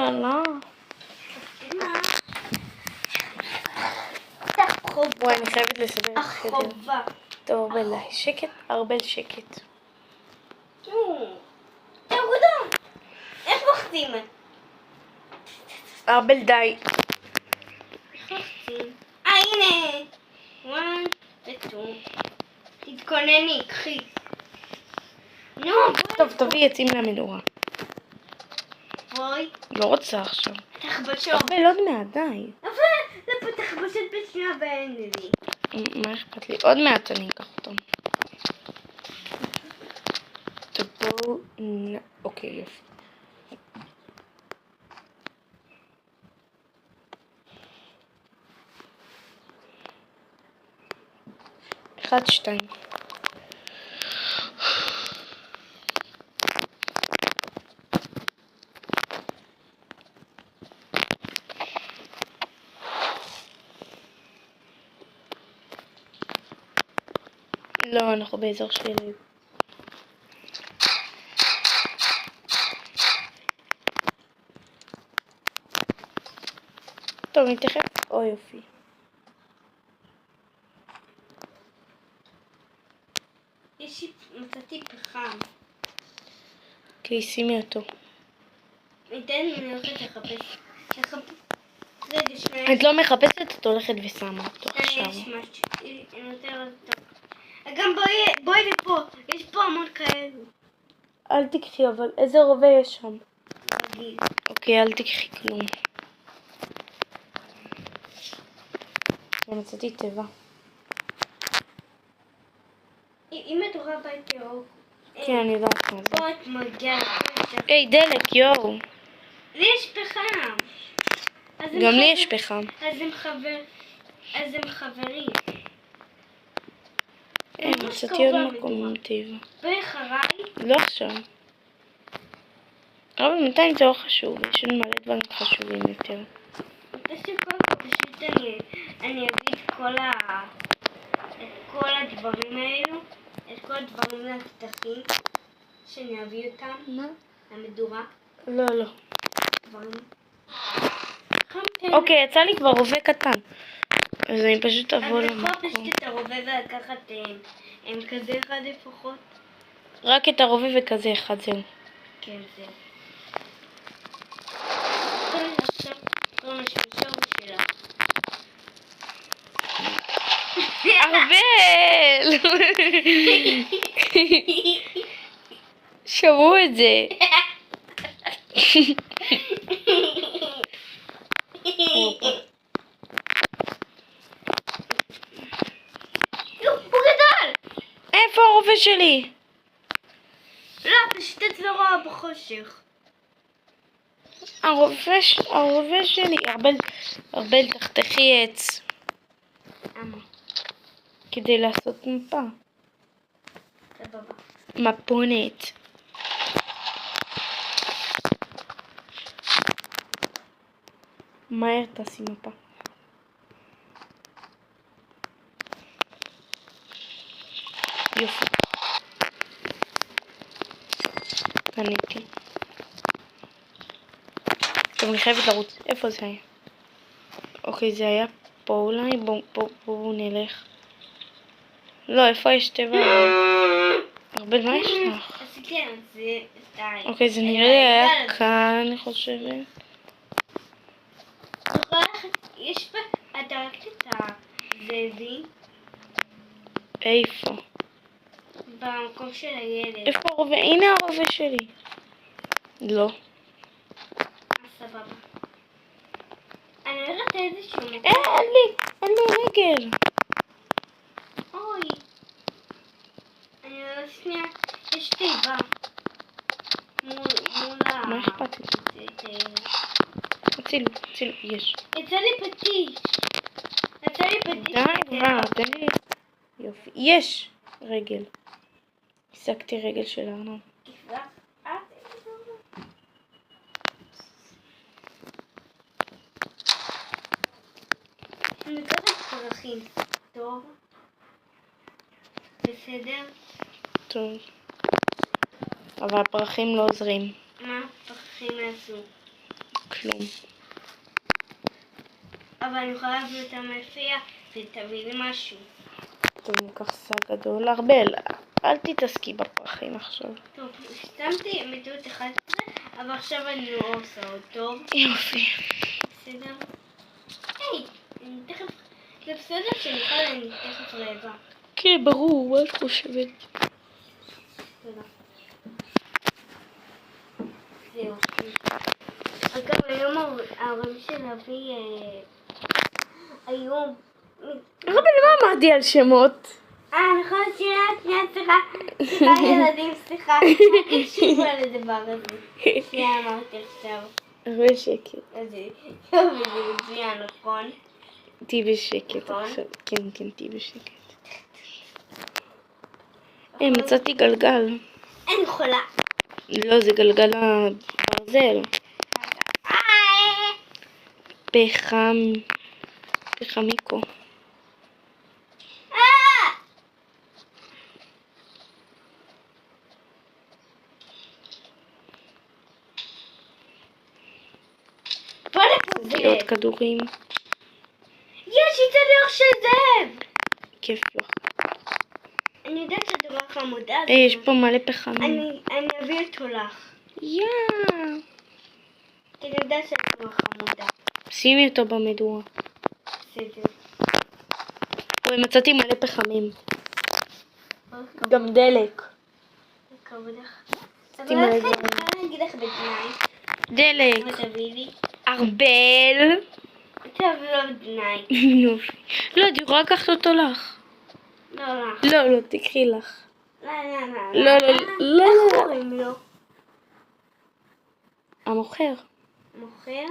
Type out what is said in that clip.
יאללה. וואי, אני חייבת לסדר את החדר. החובה. טוב, ארבל, שקט, ארבל שקט. תרודו. איך לוחצים? ארבל די. איך לוחצים? הנה. 1 ו-2. תתכונני, קחי. נו, טוב, תביא עצים למנורה. בואי. לא רוצה עכשיו. תחבשות. ארבל, עוד מעט, די. אבל זה פה תחבשות בשנייה ואין לי. מה אכפת לי? עוד מעט אני אקח אותם. טוב, בואו... אוקיי, יופי. אחד, שתיים. לא, אנחנו באזור שלי. טוב, נתייחס. אוי, יופי. מצאתי פחם. אוקיי, שימי אותו. ניתן לי הולכת לחפש. רגע, שנייה. את לא מחפשת, את הולכת ושמה אותו עכשיו. יש משהו. אני נותנת אותו. גם בואי לפה. יש פה המון כאלו. אל תקחי, אבל איזה רובה יש שם? רגיל. אוקיי, אל תקחי כלום. מצאתי טבע. אם את רואה בית יאור. כן, אני יודעת מה זה. פה את מגיעה. היי, דלק, יואו. לי יש פחם. גם לי יש פחם. אז הם חברים. מצאתי עוד מקום עם טבע. ואחריי? לא עכשיו. אבל בינתיים זה לא חשוב, יש לנו מלא דברים חשובים יותר. פשוט אני אביא את כל הדברים האלו, את כל הדברים להפתחים, שאני אביא אותם. מה? למדורה. לא, לא. דברים. אוקיי, יצא לי כבר רובה קטן. אז אני פשוט אבוא אז יכול למקום. פשוט את הרובה ולקחת הם כזה אחד לפחות. רק את הרובה וכזה אחד, זהו. כן, זהו. עכשיו כל מה שנשאר שלה. ארבל! שמעו את זה. הוא גדל! איפה הרובה שלי? לא, פשוט את לא רואה בחושך. הרובה שלי. ארבל, תחתכי עץ. למה? כדי לעשות מפה. סבבה. מפונת. מהר תעשי מפה. יופי. קניתי. טוב, אני חייבת לרוץ. איפה זה היה? אוקיי, זה היה פה אולי. בואו נלך. לא, איפה יש טבע? ארבל, מה יש לך? אז כן, זה די. אוקיי, זה נראה לי היה כאן, אני חושבת. יש פה, אתה ראית את הזאבים? איפה? במקום של הילד. איפה הרובה? הנה הרובה שלי. לא. סבבה. אני לא יודעת איזשהו מקום. אין לי רגל. אוי. אני לא שנייה. יש תיבה. מול מה אכפת לי? הצילו, יש. יצא לי פטיש. די כבר, תן לי. יופי. יש רגל. השגתי רגל של ארנב. אני מקווה פרחים. טוב. בסדר? טוב. אבל הפרחים לא עוזרים. מה פרחים יעשו? כלום. אבל אני יכולה להביא אותה מפיע ותביא לי משהו. טוב, ניקח שק גדול. ארבל, אל תתעסקי בפרחים עכשיו. טוב, שמתי מטות 11, אבל עכשיו אני לא עושה אותו. יופי. בסדר? היי, אני תכף... זה בסדר שנוכל, אני תכף רעבה. כן, ברור, מה את חושבת? תודה. זהו. אגב, היום ההורים של אבי היו... ארבל, מה אמרתי על שמות? נכון, שנייה, סליחה ילדים, סליחה. תקשיבו על הדבר הזה. שנייה אמרתי עכשיו. הרבה שקט. אז זה מצוין, נכון? תהי בשקט נכון. עכשיו. כן, תהי בשקט. מצאתי גלגל. אני חולה. לא, זה גלגל הברזל. פחמיקו. בוא לפה עוד זאב. כדורים. יש לי צלוח של זאב. כיף לך. אני יודעת שזה רק חמודה. יש פה מלא פחמים. אני אביא אותו לך. יא. כי אני יודעת שזה רק חמודה. שימי אותו במדורה. בסדר. ומצאתי מלא פחמים. גם דלק. כבוד לך. אבל תמלא אני דברים. יכולה להגיד לך בתנאי. דלק. מה תביא לי? ארבל. טוב, לא בתנאי. יופי. לא, את יכולה לקחת אותו לך. לא לך. לא, תקחי לך. לא. לא. איך קוראים לו? המוכר. מוכר?